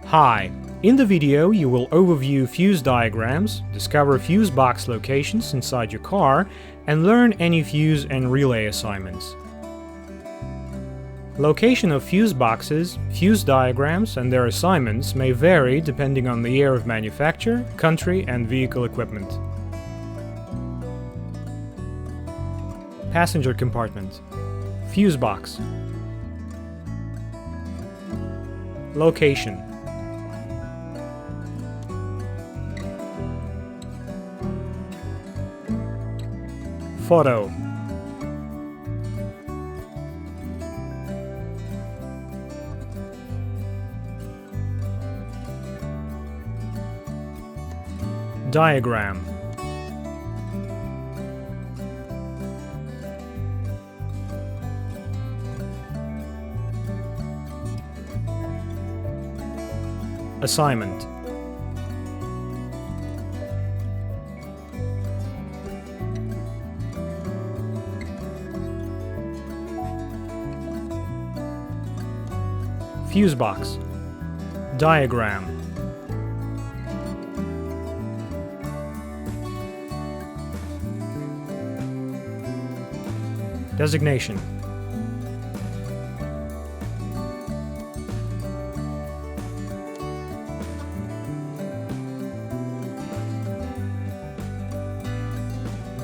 Hi! In the video you will overview fuse diagrams, discover fuse box locations inside your car, and learn any fuse and relay assignments. Location of fuse boxes, fuse diagrams, and their assignments may vary depending on the year of manufacture, country, and vehicle equipment. Passenger compartment. Fuse box. Location. Photo. Diagram. Assignment. Fuse box. Diagram. Designation.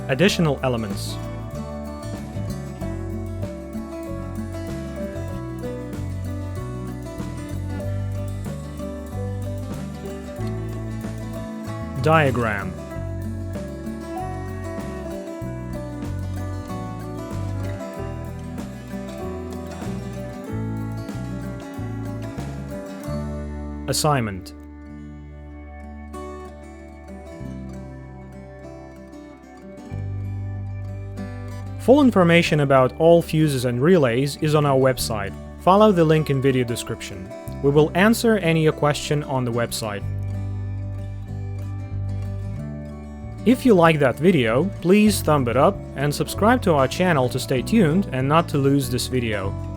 Additional elements. Diagram. Assignment. Full information about all fuses and relays is on our website. Follow the link in video description. We will answer any question on the website. If you like that video, please thumb it up and subscribe to our channel to stay tuned and not to lose this video.